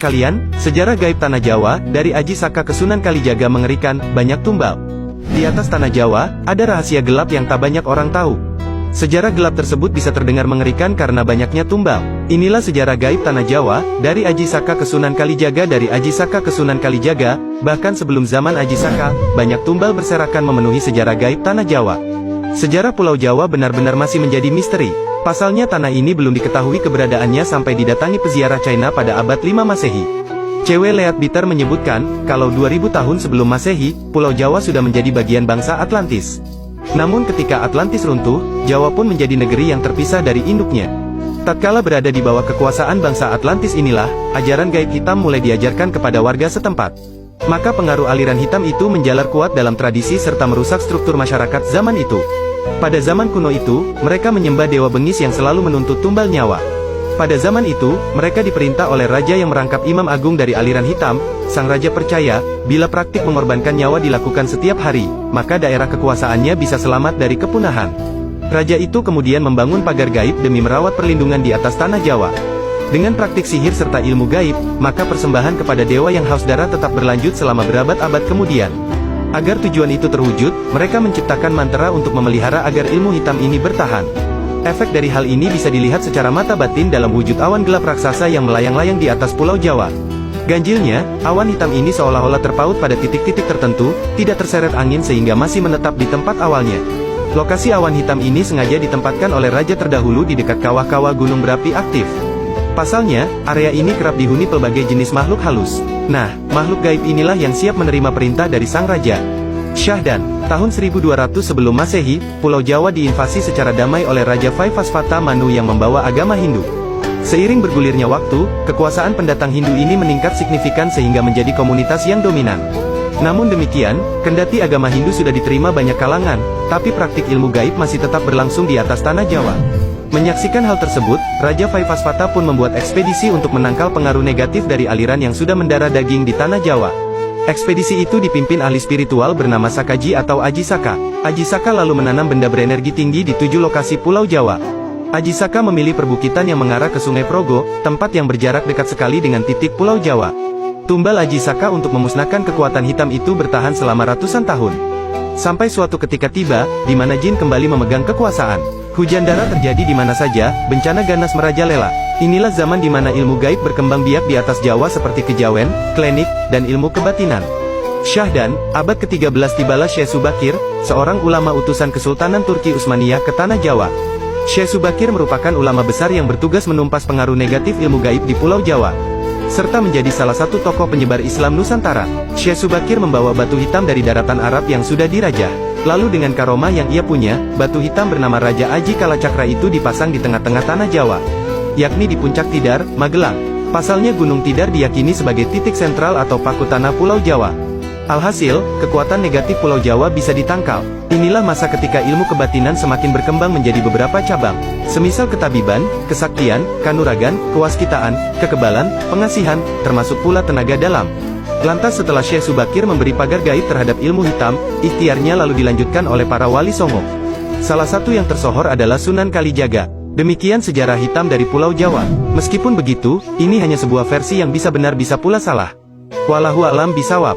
kalian, sejarah gaib Tanah Jawa, dari Aji Saka ke Sunan Kalijaga mengerikan, banyak tumbal. Di atas Tanah Jawa, ada rahasia gelap yang tak banyak orang tahu. Sejarah gelap tersebut bisa terdengar mengerikan karena banyaknya tumbal. Inilah sejarah gaib Tanah Jawa, dari Aji Saka ke Sunan Kalijaga. Dari Aji Saka ke Sunan Kalijaga, bahkan sebelum zaman Aji Saka, banyak tumbal berserakan memenuhi sejarah gaib Tanah Jawa. Sejarah Pulau Jawa benar-benar masih menjadi misteri. Pasalnya tanah ini belum diketahui keberadaannya sampai didatangi peziarah China pada abad 5 Masehi. C.W. Leadbeater menyebutkan, kalau 2000 tahun sebelum Masehi, Pulau Jawa sudah menjadi bagian bangsa Atlantis. Namun ketika Atlantis runtuh, Jawa pun menjadi negeri yang terpisah dari induknya. Tatkala berada di bawah kekuasaan bangsa Atlantis inilah, ajaran gaib hitam mulai diajarkan kepada warga setempat. Maka pengaruh aliran hitam itu menjalar kuat dalam tradisi serta merusak struktur masyarakat zaman itu. Pada zaman kuno itu, mereka menyembah dewa bengis yang selalu menuntut tumbal nyawa. Pada zaman itu, mereka diperintah oleh raja yang merangkap imam agung dari aliran hitam. Sang raja percaya, bila praktik mengorbankan nyawa dilakukan setiap hari, maka daerah kekuasaannya bisa selamat dari kepunahan. Raja itu kemudian membangun pagar gaib demi merawat perlindungan di atas Tanah Jawa. Dengan praktik sihir serta ilmu gaib, maka persembahan kepada dewa yang haus darah tetap berlanjut selama berabad-abad kemudian. Agar tujuan itu terwujud, mereka menciptakan mantra untuk memelihara agar ilmu hitam ini bertahan. Efek dari hal ini bisa dilihat secara mata batin dalam wujud awan gelap raksasa yang melayang-layang di atas Pulau Jawa. Ganjilnya, awan hitam ini seolah-olah terpaut pada titik-titik tertentu, tidak terseret angin sehingga masih menetap di tempat awalnya. Lokasi awan hitam ini sengaja ditempatkan oleh raja terdahulu di dekat kawah-kawah gunung berapi aktif. Pasalnya, area ini kerap dihuni pelbagai jenis makhluk halus. Nah, makhluk gaib inilah yang siap menerima perintah dari sang raja. Syahdan, tahun 1200 sebelum Masehi, Pulau Jawa diinvasi secara damai oleh Raja Vaivasvata Manu yang membawa agama Hindu. Seiring bergulirnya waktu, kekuasaan pendatang Hindu ini meningkat signifikan sehingga menjadi komunitas yang dominan. Namun demikian, kendati agama Hindu sudah diterima banyak kalangan, tapi praktik ilmu gaib masih tetap berlangsung di atas Tanah Jawa. Menyaksikan hal tersebut, Raja Vaivasvata pun membuat ekspedisi untuk menangkal pengaruh negatif dari aliran yang sudah mendarah daging di Tanah Jawa. Ekspedisi itu dipimpin ahli spiritual bernama Sakaji atau Aji Saka. Aji Saka lalu menanam benda berenergi tinggi di 7 lokasi Pulau Jawa. Aji Saka memilih perbukitan yang mengarah ke Sungai Progo, tempat yang berjarak dekat sekali dengan titik Pulau Jawa. Tumbal Aji Saka untuk memusnahkan kekuatan hitam itu bertahan selama ratusan tahun. Sampai suatu ketika tiba, di mana jin kembali memegang kekuasaan. Hujan darah terjadi di mana saja, bencana ganas merajalela. Inilah zaman di mana ilmu gaib berkembang biak di atas Jawa seperti kejawen, klenik, dan ilmu kebatinan. Syahdan, abad ke-13 tibalah Syekh Subakir, seorang ulama utusan Kesultanan Turki Utsmaniyah ke Tanah Jawa. Syekh Subakir merupakan ulama besar yang bertugas menumpas pengaruh negatif ilmu gaib di Pulau Jawa, serta menjadi salah satu tokoh penyebar Islam Nusantara. Syekh Subakir membawa batu hitam dari daratan Arab yang sudah dirajah. Lalu dengan karomah yang ia punya, batu hitam bernama Raja Aji Kalacakra itu dipasang di tengah-tengah Tanah Jawa, yakni di puncak Tidar, Magelang. Pasalnya Gunung Tidar diyakini sebagai titik sentral atau paku tanah Pulau Jawa. Alhasil, kekuatan negatif Pulau Jawa bisa ditangkal. Inilah masa ketika ilmu kebatinan semakin berkembang menjadi beberapa cabang, semisal ketabiban, kesaktian, kanuragan, kewaskitaan, kekebalan, pengasihan, termasuk pula tenaga dalam. Lantas setelah Syekh Subakir memberi pagar gaib terhadap ilmu hitam, ikhtiarnya lalu dilanjutkan oleh para wali songo. Salah satu yang tersohor adalah Sunan Kalijaga. Demikian sejarah hitam dari Pulau Jawa. Meskipun begitu, ini hanya sebuah versi yang bisa benar bisa pula salah. Wallahu a'lam bishawab.